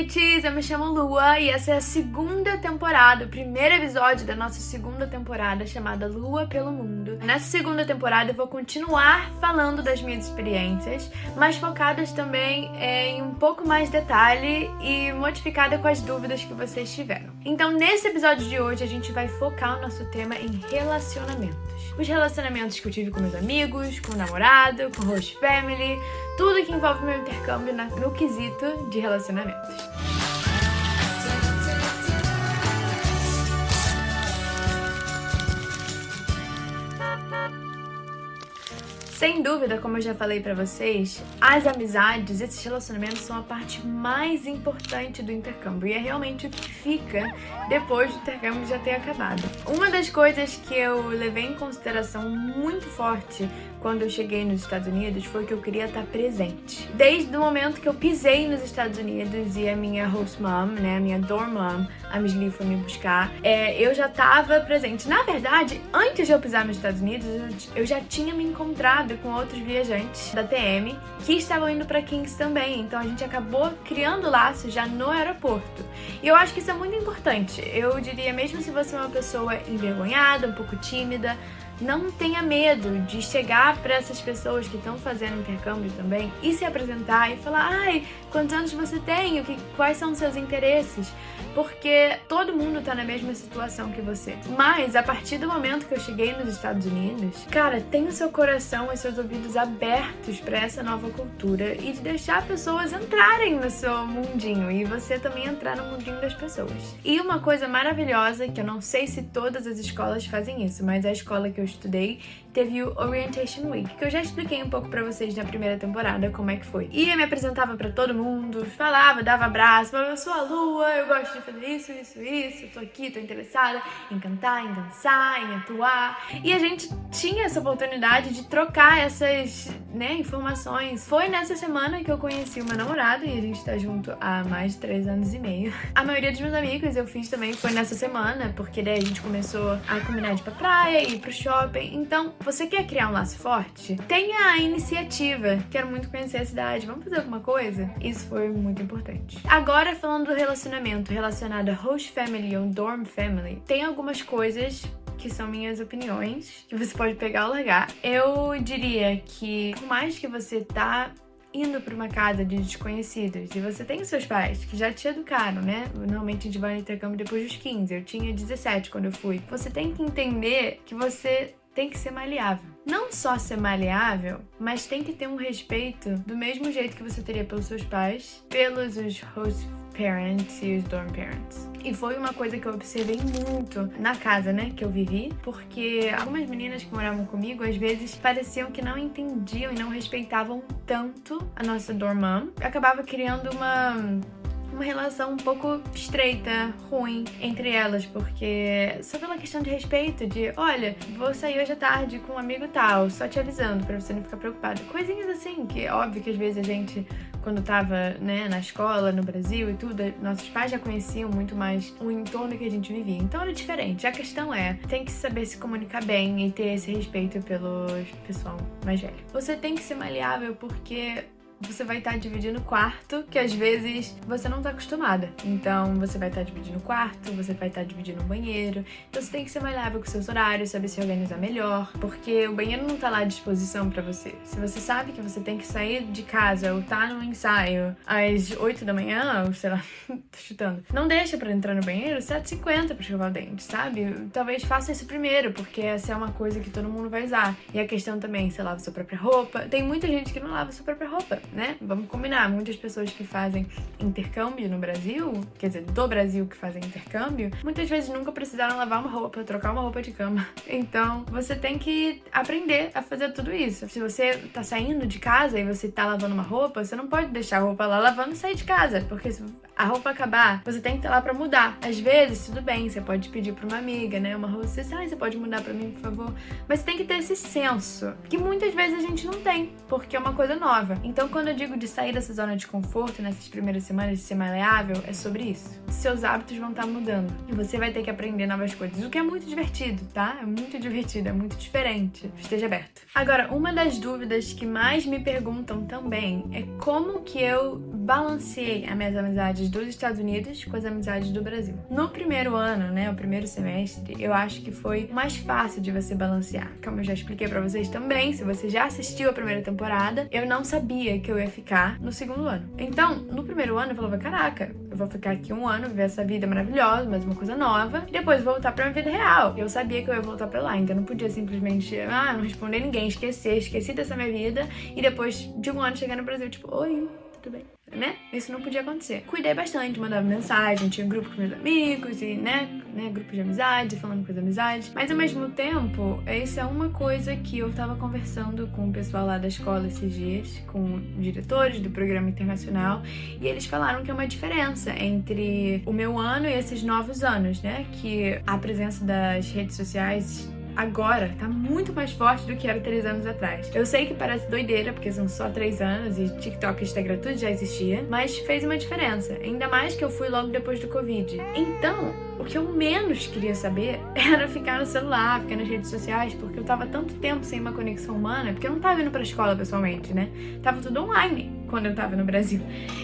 Bitches! Eu me chamo Lua e essa é a segunda temporada, o primeiro episódio da nossa segunda temporada chamada Lua pelo Mundo. Nessa segunda temporada eu vou continuar falando das minhas experiências, mas focadas também em um pouco mais detalhe e modificada com as dúvidas que vocês tiveram. Então nesse episódio de hoje a gente vai focar o nosso tema em relacionamentos. Os relacionamentos que eu tive com meus amigos, com o namorado, com o host family, tudo que envolve meu intercâmbio no quesito de relacionamentos. Sem dúvida, como eu já falei pra vocês, as amizades, esses relacionamentos são a parte mais importante do intercâmbio e é realmente o que fica depois do intercâmbio já ter acabado. Uma das coisas que eu levei em consideração muito forte quando eu cheguei nos Estados Unidos foi que eu queria estar presente. Desde o momento que eu pisei nos Estados Unidos e a minha host mom, né, a minha dorm mom, a Miss Lee foi me buscar, eu já estava presente. Na verdade, antes de eu pisar nos Estados Unidos, eu já tinha me encontrado com outros viajantes da TM que estavam indo para Kings também. Então a gente acabou criando laços já no aeroporto. E eu acho que isso é muito importante. Eu diria, mesmo se você é uma pessoa envergonhada, um pouco tímida, não tenha medo de chegar para essas pessoas que estão fazendo intercâmbio também e se apresentar e falar: ai, quantos anos você tem? Quais são os seus interesses? Porque todo mundo tá na mesma situação que você. Mas a partir do momento que eu cheguei nos Estados Unidos, cara, tenha o seu coração e seus ouvidos abertos para essa nova cultura e de deixar pessoas entrarem no seu mundinho e você também entrar no mundinho das pessoas. E uma coisa maravilhosa, que eu não sei se todas as escolas fazem isso, mas a escola que eu estudei teve o Orientation Week, que eu já expliquei um pouco pra vocês na primeira temporada como é que foi. E eu me apresentava pra todo mundo, falava, dava abraço, falava: eu sou a Lua, eu gosto de fazer isso, eu tô aqui, tô interessada em cantar, em dançar, em atuar. E a gente tinha essa oportunidade de trocar essas, informações. Foi nessa semana que eu conheci o meu namorado e a gente tá junto há mais de 3 anos e meio. A maioria dos meus amigos eu fiz também foi nessa semana, porque daí a gente começou a combinar de ir pra praia, ir pro shopping. Então, você quer criar um laço forte? Tenha a iniciativa. Quero muito conhecer a cidade. Vamos fazer alguma coisa? Isso foi muito importante. Agora, falando do relacionamento relacionado a host family ou dorm family, tem algumas coisas que são minhas opiniões, que você pode pegar ou largar. Eu diria que, por mais que você tá indo para uma casa de desconhecidos e você tem os seus pais que já te educaram, né? Normalmente a gente vai no intercâmbio depois dos 15. Eu tinha 17 quando eu fui. Você tem que entender que você tem que ser maleável. Não só ser maleável, mas tem que ter um respeito do mesmo jeito que você teria pelos seus pais, pelos os host parents e os dorm parents. E foi uma coisa que eu observei muito na casa, que eu vivi, porque algumas meninas que moravam comigo, às vezes, pareciam que não entendiam e não respeitavam tanto a nossa dorm mom. Acabava criando uma relação um pouco estreita, ruim entre elas, porque só pela questão de respeito, de olha, vou sair hoje à tarde com um amigo tal, só te avisando pra você não ficar preocupado. Coisinhas assim, que é óbvio que às vezes a gente, quando tava, na escola, no Brasil e tudo, nossos pais já conheciam muito mais o entorno que a gente vivia, então era diferente. A questão tem que saber se comunicar bem e ter esse respeito pelo pessoal mais velho. Você tem que ser maleável porque você vai estar dividindo quarto, que às vezes você não tá acostumada. Então, você vai estar dividindo quarto, você vai estar dividindo um banheiro. Então, você tem que ser maleável com seus horários, saber se organizar melhor, porque o banheiro não tá lá à disposição pra você. Se você sabe que você tem que sair de casa ou tá no ensaio às 8 da manhã, ou sei lá, tô chutando, não deixa pra entrar no banheiro 7h50 pra escovar o dente, sabe? Talvez faça isso primeiro, porque essa é uma coisa que todo mundo vai usar. E a questão também, você lava sua própria roupa. Tem muita gente que não lava sua própria roupa, né? Vamos combinar, muitas pessoas que fazem intercâmbio no Brasil, quer dizer, do Brasil que fazem intercâmbio, muitas vezes nunca precisaram lavar uma roupa, trocar uma roupa de cama. Então, você tem que aprender a fazer tudo isso. Se você tá saindo de casa e você tá lavando uma roupa, você não pode deixar a roupa lá lavando e sair de casa, porque se a roupa acabar, você tem que estar lá pra mudar. Às vezes, tudo bem, você pode pedir pra uma amiga, uma hostess, você pode mudar pra mim, por favor. Mas você tem que ter esse senso, que muitas vezes a gente não tem, porque é uma coisa nova. Então, quando quando eu digo de sair dessa zona de conforto nessas primeiras semanas, de ser maleável, é sobre isso. Seus hábitos vão estar mudando e você vai ter que aprender novas coisas, o que é muito divertido, tá? É muito divertido, é muito diferente. Esteja aberto. Agora, uma das dúvidas que mais me perguntam também é como que eu balanceei as minhas amizades dos Estados Unidos com as amizades do Brasil. No primeiro ano, né, o primeiro semestre, eu acho que foi o mais fácil de você balancear. Como eu já expliquei pra vocês também, se você já assistiu a primeira temporada, eu não sabia que eu ia ficar no segundo ano. Então, no primeiro ano eu falava, caraca, eu vou ficar aqui um ano, viver essa vida maravilhosa, mais uma coisa nova, e depois voltar pra minha vida real. Eu sabia que eu ia voltar pra lá, então eu não podia simplesmente, não responder ninguém, esqueci dessa minha vida, e depois de um ano chegar no Brasil, tipo, oi, tudo bem? Né? Isso não podia acontecer. Cuidei bastante, mandava mensagem, tinha grupo com meus amigos e, grupo de amizade, falando com as amizades. Mas ao mesmo tempo, isso é uma coisa que eu tava conversando com o pessoal lá da escola esses dias, com diretores do programa internacional, e eles falaram que é uma diferença entre o meu ano e esses novos anos, né? Que a presença das redes sociais agora tá muito mais forte do que era 3 anos atrás. Eu sei que parece doideira, porque são só 3 anos e TikTok e Instagram tudo já existia, mas fez uma diferença. Ainda mais que eu fui logo depois do Covid. Então, o que eu menos queria saber era ficar no celular, ficar nas redes sociais, porque eu tava tanto tempo sem uma conexão humana, porque eu não tava indo pra escola pessoalmente, né? Tava tudo online quando eu tava no Brasil.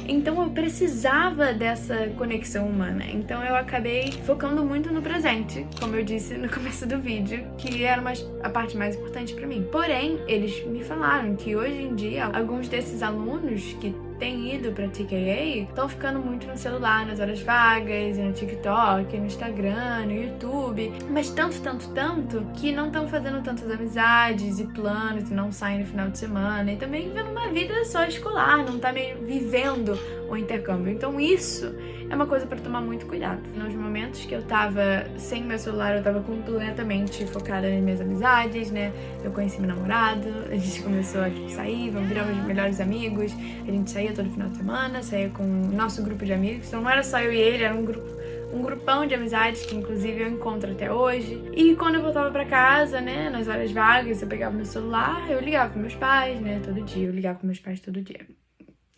Então eu precisava dessa conexão humana. Então eu acabei focando muito no presente, como eu disse no começo do vídeo, que era a parte mais importante pra mim. Porém, eles me falaram que hoje em dia, alguns desses alunos que têm ido pra TKA estão ficando muito no celular, nas horas vagas, no TikTok, no Instagram, no YouTube, mas tanto que não estão fazendo tantas amizades e planos e não saem no final de semana e também vivendo uma vida só escolar, não tá meio vivendo o intercâmbio. Então isso é uma coisa pra tomar muito cuidado. Nos momentos que eu tava sem meu celular, eu tava completamente focada nas minhas amizades, né? Eu conheci meu namorado, a gente começou a sair, viramos melhores amigos, a gente saía todo final de semana, saía com o nosso grupo de amigos, então não era só eu e ele, era um grupão de amizades que inclusive eu encontro até hoje. E quando eu voltava pra casa, né, nas horas vagas, eu pegava meu celular, eu ligava com meus pais, né, todo dia, eu ligava com meus pais todo dia.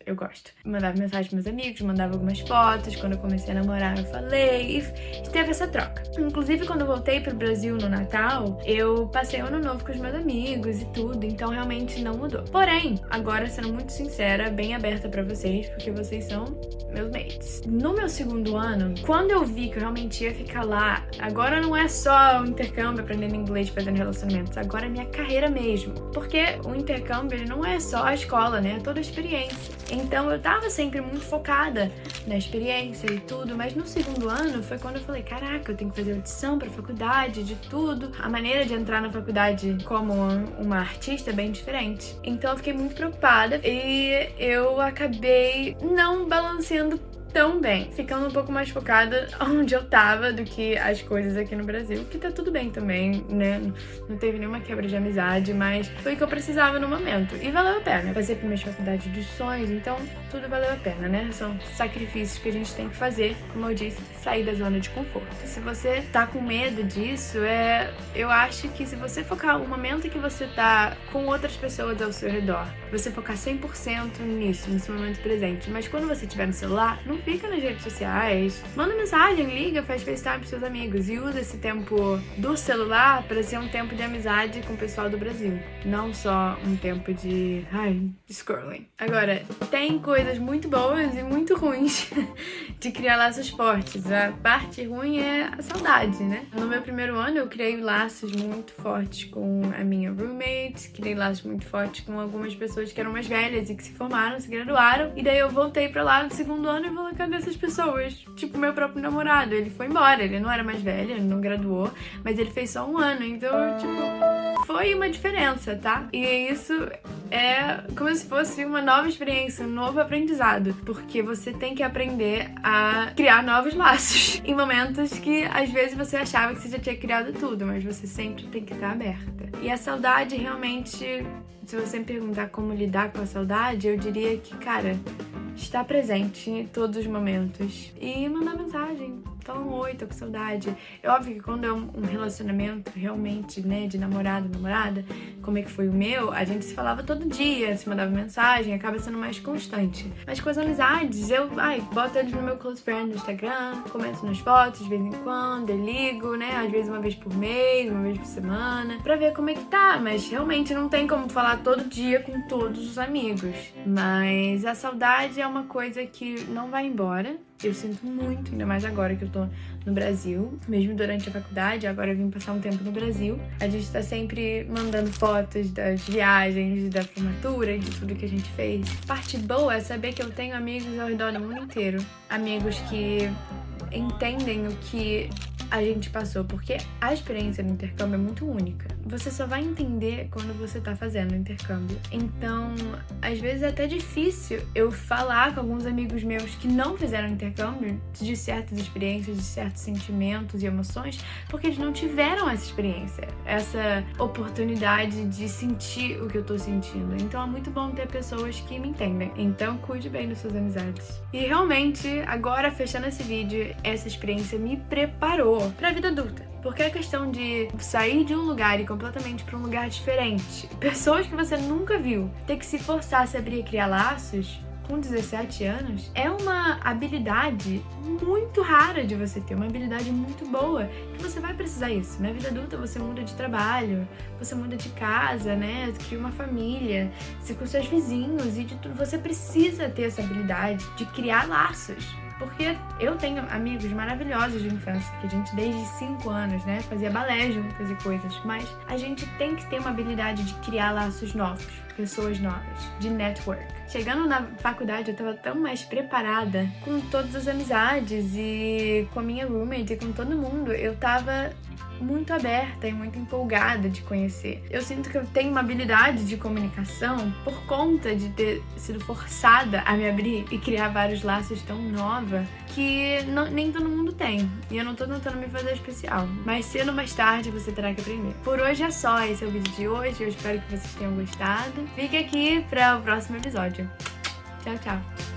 Eu gosto. Mandava mensagem pros meus amigos, mandava algumas fotos. Quando eu comecei a namorar, eu falei. E teve essa troca. Inclusive, quando eu voltei pro Brasil no Natal, eu passei o ano novo com os meus amigos e tudo. Então, realmente não mudou. Porém, agora, sendo muito sincera, bem aberta pra vocês, porque vocês são meus mates. No meu segundo ano, quando eu vi que eu realmente ia ficar lá, agora não é só o intercâmbio, aprendendo inglês, fazendo relacionamentos. Agora é minha carreira mesmo. Porque o intercâmbio, ele não é só a escola, né? É toda a experiência. Então eu tava sempre muito focada na experiência e tudo, mas no segundo ano foi quando eu falei, caraca, eu tenho que fazer audição pra faculdade, de tudo. A maneira de entrar na faculdade como uma artista é bem diferente. Então eu fiquei muito preocupada e eu acabei não balanceando tão bem, ficando um pouco mais focada onde eu tava do que as coisas aqui no Brasil, que tá tudo bem também, né? Não teve nenhuma quebra de amizade, mas foi o que eu precisava no momento. E valeu a pena. Passei por minha faculdade dos sonhos, então tudo valeu a pena, né? São sacrifícios que a gente tem que fazer, como eu disse, sair da zona de conforto. Se você tá com medo disso, eu acho que se você focar o momento que você tá com outras pessoas ao seu redor, você focar 100% nisso, nesse momento presente, mas quando você estiver no celular, não fica nas redes sociais, manda mensagem, liga, faz FaceTime pros seus amigos e usa esse tempo do celular para ser um tempo de amizade com o pessoal do Brasil, não só um tempo de scrolling. Agora, tem coisas muito boas e muito ruins de criar laços fortes. A parte ruim é a saudade, né? No meu primeiro ano eu criei laços muito fortes com a minha roommate, criei laços muito fortes com algumas pessoas que eram mais velhas e que se formaram, se graduaram, e daí eu voltei pra lá no segundo ano e falei, cadê essas pessoas? Tipo, meu próprio namorado, ele foi embora, ele não era mais velho, ele não graduou, mas ele fez só um ano, então, tipo, foi uma diferença, tá? E isso é como se fosse uma nova experiência, um novo aprendizado, porque você tem que aprender a criar novos laços em momentos que às vezes você achava que você já tinha criado tudo, mas você sempre tem que estar aberta. E a saudade realmente, se você me perguntar como lidar com a saudade, eu diria que, cara, estar presente em todos os momentos e mandar mensagem, fala um oi, tô com saudade. É óbvio que quando é um relacionamento realmente, né, de namorado, namorada, como é que foi o meu, a gente se falava todo dia, se mandava mensagem, acaba sendo mais constante. Mas com as amizades, eu, boto eles no meu close friend no Instagram, comento nas fotos de vez em quando, eu ligo, né, às vezes uma vez por mês, uma vez por semana, pra ver como é que tá, mas realmente não tem como falar todo dia com todos os amigos. Mas a saudade é uma coisa que não vai embora. Eu sinto muito, ainda mais agora que eu tô no Brasil, mesmo durante a faculdade, agora eu vim passar um tempo no Brasil. A gente tá sempre mandando fotos das viagens, da formatura, de tudo que a gente fez. Parte boa é saber que eu tenho amigos ao redor do mundo inteiro. Amigos que entendem o que a gente passou, porque a experiência do intercâmbio é muito única. Você só vai entender quando você tá fazendo o intercâmbio. Então, às vezes é até difícil eu falar com alguns amigos meus que não fizeram intercâmbio de certas experiências, de certos sentimentos e emoções, porque eles não tiveram essa experiência, essa oportunidade de sentir o que eu tô sentindo. Então é muito bom ter pessoas que me entendem. Então cuide bem das suas amizades. E realmente, agora fechando esse vídeo, essa experiência me preparou pra vida adulta. Porque a questão de sair de um lugar e completamente para um lugar diferente, pessoas que você nunca viu, ter que se forçar a se abrir e criar laços com 17 anos, é uma habilidade muito rara de você ter, uma habilidade muito boa, que você vai precisar isso. Na vida adulta você muda de trabalho, você muda de casa, né? Cria uma família, se com seus vizinhos e de tudo. Você precisa ter essa habilidade de criar laços. Porque eu tenho amigos maravilhosos de infância, que a gente desde 5 anos, né, fazia balé juntas e coisas, mas a gente tem que ter uma habilidade de criar laços novos, pessoas novas, de network. Chegando na faculdade eu tava tão mais preparada com todas as amizades e com a minha roommate e com todo mundo, eu tava muito aberta e muito empolgada de conhecer. Eu sinto que eu tenho uma habilidade de comunicação por conta de ter sido forçada a me abrir e criar vários laços tão nova que nem todo mundo tem. E eu não tô tentando me fazer especial. Mas cedo ou mais tarde você terá que aprender. Por hoje é só. Esse é o vídeo de hoje. Eu espero que vocês tenham gostado. Fique aqui para o próximo episódio. Tchau, tchau.